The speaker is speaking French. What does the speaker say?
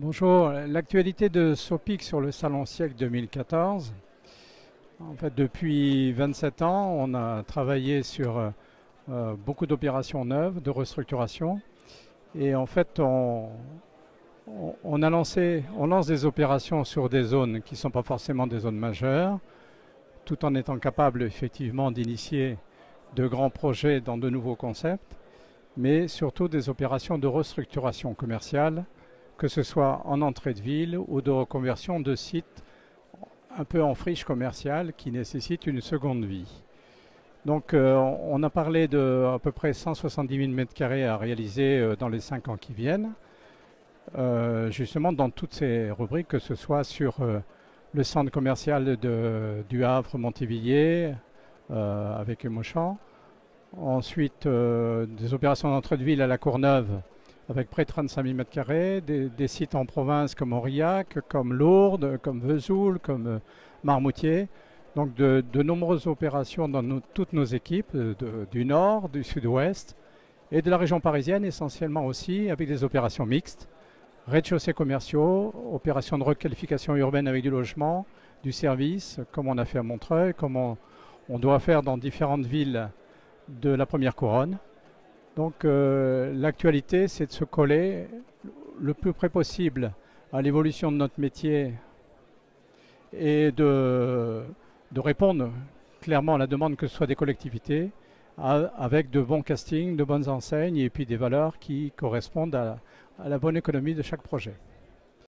Bonjour, l'actualité de Sopic sur le Salon Siècle 2014. En fait, depuis 27 ans, on a travaillé sur beaucoup d'opérations neuves, de restructuration. Et en fait, on lance des opérations sur des zones qui ne sont pas forcément des zones majeures, tout en étant capable effectivement d'initier de grands projets dans de nouveaux concepts, mais surtout des opérations de restructuration commerciale, que ce soit en entrée de ville ou de reconversion de sites un peu en friche commerciale qui nécessitent une seconde vie. Donc on a parlé de à peu près 170 000 m² à réaliser dans les 5 ans qui viennent, justement dans toutes ces rubriques, que ce soit sur le centre commercial du Havre Montivilliers avec Mauchamp, ensuite des opérations d'entrée de ville à la Courneuve avec près de 35 000 m², des sites en province comme Aurillac, comme Lourdes, comme Vesoul, comme Marmoutier. Donc de nombreuses opérations dans toutes nos équipes, du Nord, du Sud-Ouest et de la région parisienne essentiellement aussi, avec des opérations mixtes, rez-de-chaussée commerciaux, opérations de requalification urbaine avec du logement, du service, comme on a fait à Montreuil, comme on doit faire dans différentes villes de la première couronne. Donc l'actualité, c'est de se coller le plus près possible à l'évolution de notre métier et de répondre clairement à la demande, que ce soit des collectivités, avec de bons castings, de bonnes enseignes et puis des valeurs qui correspondent à la bonne économie de chaque projet.